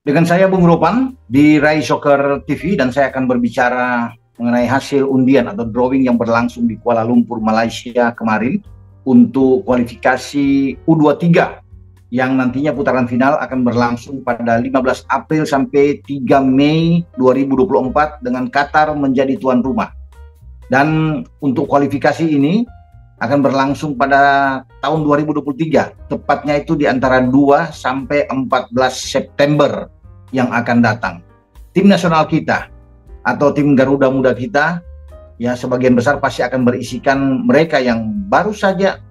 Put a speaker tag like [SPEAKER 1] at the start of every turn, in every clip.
[SPEAKER 1] Dengan saya Bung Ropan di Rai Soccer TV dan saya akan berbicara mengenai hasil undian atau drawing yang berlangsung di Kuala Lumpur, Malaysia kemarin untuk kualifikasi U23 yang nantinya putaran final akan berlangsung pada 15 April sampai 3 Mei 2024 dengan Qatar menjadi tuan rumah. Dan untuk kualifikasi ini akan berlangsung pada tahun 2023, tepatnya itu di antara 2 sampai 14 September yang akan datang. Tim nasional kita atau tim Garuda Muda kita ya sebagian besar pasti akan berisikan mereka yang baru saja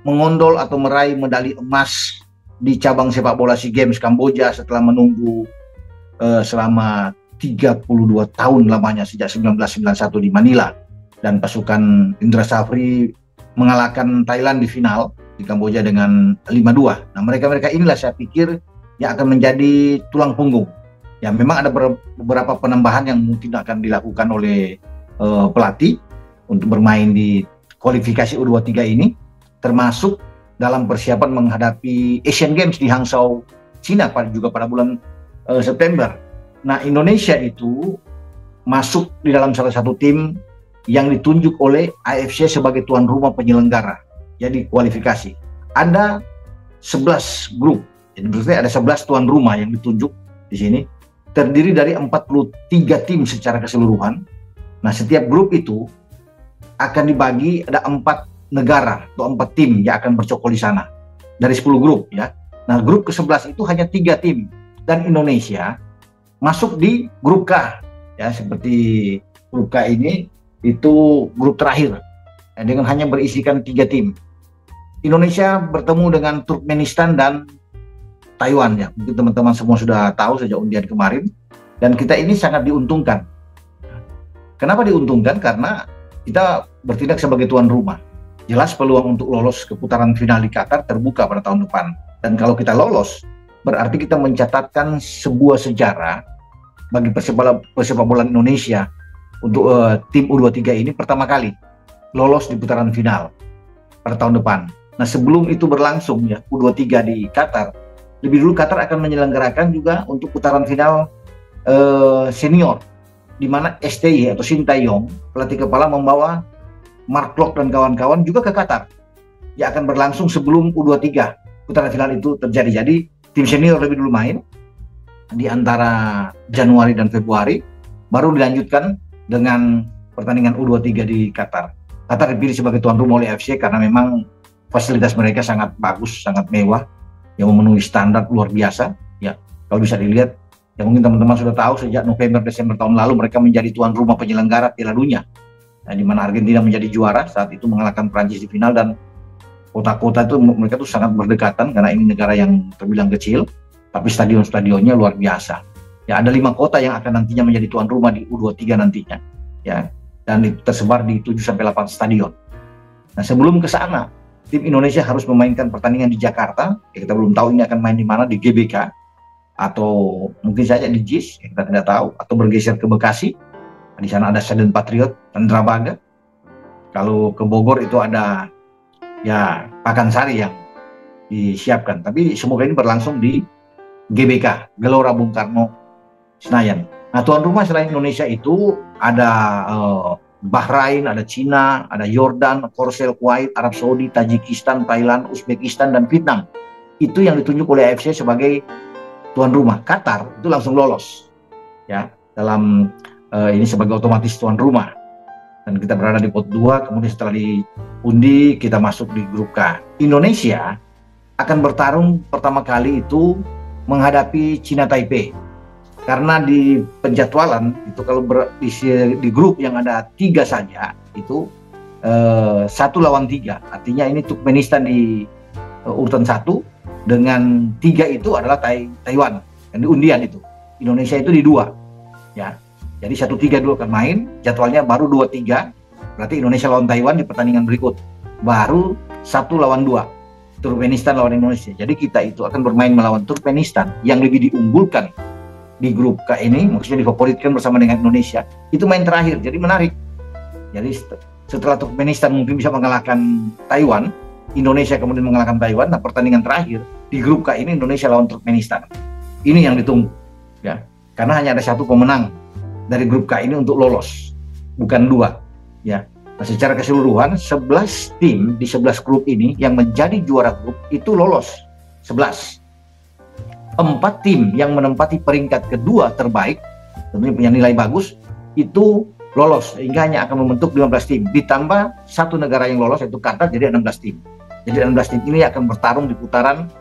[SPEAKER 1] mengondol atau meraih medali emas di cabang sepak bola SEA Games Kamboja setelah menunggu selama 32 tahun lamanya sejak 1991 di Manila, dan pasukan Indra Safri mengalahkan Thailand di final di Kamboja dengan 5-2. Nah, mereka-mereka inilah saya pikir yang akan menjadi tulang punggung. Ya, memang ada beberapa penambahan yang mungkin akan dilakukan oleh pelatih untuk bermain di kualifikasi U23 ini, termasuk dalam persiapan menghadapi Asian Games di Hangzhou, China pada bulan September. Nah, Indonesia itu masuk di dalam salah satu tim yang ditunjuk oleh AFC sebagai tuan rumah penyelenggara. Jadi kualifikasi. Ada 11 grup. Jadi berarti ada 11 tuan rumah yang ditunjuk di sini. Terdiri dari 43 tim secara keseluruhan. Nah, setiap grup itu akan dibagi, ada 4 negara atau 4 tim yang akan bercokol di sana. Dari 10 grup ya. Nah, grup ke-11 itu hanya 3 tim. Dan Indonesia masuk di grup K. Ya, seperti grup K ini itu grup terakhir dengan hanya berisikan 3 tim. Indonesia bertemu dengan Turkmenistan dan Taiwan ya. Mungkin teman-teman semua sudah tahu sejak undian kemarin, dan kita ini sangat diuntungkan. Kenapa diuntungkan? Karena kita bertindak sebagai tuan rumah. Jelas peluang untuk lolos ke putaran final di Qatar terbuka pada tahun depan. Dan kalau kita lolos, berarti kita mencatatkan sebuah sejarah bagi persepak bola Indonesia. Untuk tim U23 ini pertama kali lolos di putaran final pada tahun depan. Nah, sebelum itu berlangsung ya U23 di Qatar, lebih dulu Qatar akan menyelenggarakan juga untuk putaran final senior, di mana STY atau Shin Tae-yong, pelatih kepala, membawa Mark Klok dan kawan-kawan juga ke Qatar. Ya, akan berlangsung sebelum U23 putaran final itu terjadi. Jadi tim senior lebih dulu main di antara Januari dan Februari, baru dilanjutkan dengan pertandingan U23 di Qatar. Qatar dipilih sebagai tuan rumah oleh AFC karena memang fasilitas mereka sangat bagus, sangat mewah, yang memenuhi standar luar biasa. Ya, kalau bisa dilihat, ya mungkin teman-teman sudah tahu sejak November-Desember tahun lalu mereka menjadi tuan rumah penyelenggara Piala Dunia. Nah, di mana Argentina menjadi juara saat itu mengalahkan Prancis di final, dan kota-kota itu mereka tuh sangat berdekatan karena ini negara yang terbilang kecil, tapi stadion-stadionnya luar biasa. Ya, ada 5 kota yang akan nantinya menjadi tuan rumah di U23 nantinya, ya, dan tersebar di 7-8 stadion. Nah, sebelum ke sana, tim Indonesia harus memainkan pertandingan di Jakarta. Ya, kita belum tahu ini akan main di mana, di GBK atau mungkin saja di JIS, ya, kita tidak tahu, atau bergeser ke Bekasi. Nah, di sana ada Stadion Patriot dan Drabaga. Kalau ke Bogor itu ada ya Pakansari yang disiapkan. Tapi semoga ini berlangsung di GBK, Gelora Bung Karno Senayan. Nah, tuan rumah selain Indonesia itu ada Bahrain, ada Cina, ada Yordan, Korsel, Kuwait, Arab Saudi, Tajikistan, Thailand, Uzbekistan, dan Vietnam. Itu yang ditunjuk oleh AFC sebagai tuan rumah. Qatar itu langsung lolos ya dalam ini sebagai otomatis tuan rumah. Dan kita berada di pot 2, kemudian setelah diundi kita masuk di grup K. Indonesia akan bertarung pertama kali itu menghadapi Cina Taipei. Karena di penjadwalan itu kalau di grup yang ada 3 saja itu 1 lawan 3, artinya ini Turkmenistan di urutan 1 dengan 3 itu adalah Taiwan yang di undian itu. Indonesia itu di 2 ya. Jadi 1-3 dulu akan main, jadwalnya baru 2-3, berarti Indonesia lawan Taiwan di pertandingan berikut. Baru 1 lawan 2, Turkmenistan lawan Indonesia. Jadi kita itu akan bermain melawan Turkmenistan yang lebih diunggulkan di grup K ini, maksudnya difavoritkan bersama dengan Indonesia. Itu main terakhir, jadi menarik. Jadi setelah Turkmenistan mungkin bisa mengalahkan Taiwan, Indonesia kemudian mengalahkan Taiwan. Nah, pertandingan terakhir di grup K ini Indonesia lawan Turkmenistan. Ini yang ditunggu. ya, karena hanya ada satu pemenang dari grup K ini untuk lolos, bukan dua, ya. Nah, secara keseluruhan 11 tim di 11 grup ini yang menjadi juara grup itu lolos 11. 4 tim yang menempati peringkat kedua terbaik, tentunya punya nilai bagus, itu lolos, sehingga hanya akan membentuk 15 tim. Ditambah satu negara yang lolos, yaitu Qatar, jadi 16 tim. Jadi 16 tim ini akan bertarung di putaran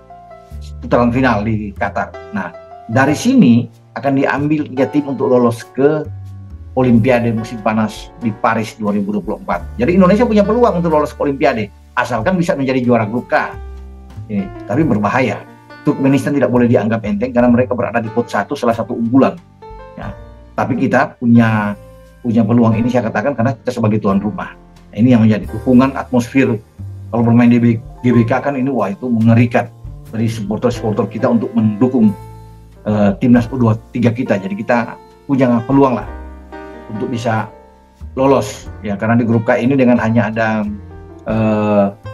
[SPEAKER 1] final di Qatar. Nah, dari sini akan diambil 3 tim untuk lolos ke Olimpiade musim panas di Paris 2024. Jadi Indonesia punya peluang untuk lolos ke Olimpiade, asalkan bisa menjadi juara grup K. Ini, tapi berbahaya. Turkmenistan tidak boleh dianggap enteng karena mereka berada di pot 1, salah satu unggulan. Ya. Tapi kita punya peluang ini, saya katakan, karena kita sebagai tuan rumah. Nah, ini yang menjadi dukungan atmosfer. Kalau bermain di GBK kan ini, wah, itu mengerikan dari supporter-supporter kita untuk mendukung timnas U23 kita. Jadi kita punya peluang lah untuk bisa lolos, ya, karena di grup K ini dengan hanya ada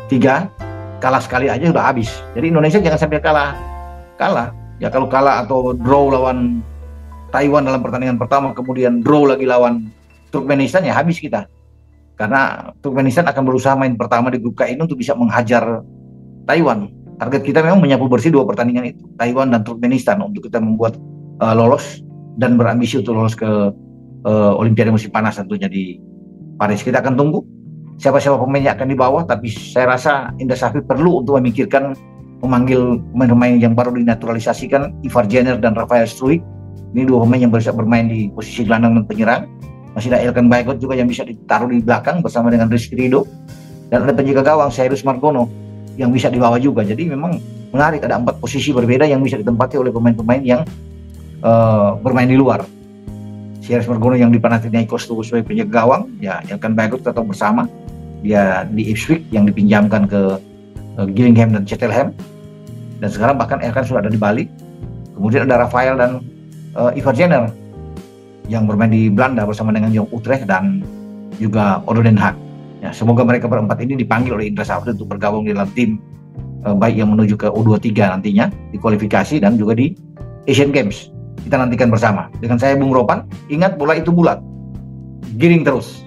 [SPEAKER 1] 3, kalah sekali aja sudah habis. Jadi Indonesia jangan sampai kalah. Ya, kalau kalah atau draw lawan Taiwan dalam pertandingan pertama, kemudian draw lagi lawan Turkmenistan, ya habis kita. Karena Turkmenistan akan berusaha main pertama di grup K ini untuk bisa menghajar Taiwan. Target kita memang menyapu bersih 2 pertandingan itu, Taiwan dan Turkmenistan, untuk kita membuat lolos dan berambisi untuk lolos ke Olimpiade musim panas tentunya di Paris. Kita akan tunggu siapa-siapa pemain yang akan dibawa, tapi saya rasa Indra Shafri perlu untuk memikirkan memanggil pemain-pemain yang baru dinaturalisasikan, Ivar Jenner dan Rafael Struijk. Ini 2 pemain yang bisa bermain di posisi gelandang dan penyerang. Masih ada Elkan Bagot juga yang bisa ditaruh di belakang bersama dengan Rizky Ridho, dan ada penjaga gawang Cyrus Margono yang bisa dibawa juga. Jadi memang menarik, ada 4 posisi berbeda yang bisa ditempati oleh pemain-pemain yang bermain di luar. Cyrus Margono yang di Panathinaikos itu sebagai penjaga gawang, ya, Elkan Bagot tetap bersama dia di Ipswich yang dipinjamkan ke Gillingham dan Cheltenham, dan sekarang bahkan Elkan sudah ada di Bali. Kemudian ada Rafael dan Ivar Jenner yang bermain di Belanda bersama dengan Jong Utrecht dan juga Odo Den Haag. Ya, semoga mereka berempat ini dipanggil oleh Indra Shafri untuk bergabung di dalam tim baik yang menuju ke U23 nantinya di kualifikasi dan juga di Asian Games. Kita nantikan bersama. Dengan saya Bung Ropan, ingat bola itu bulat, giring terus.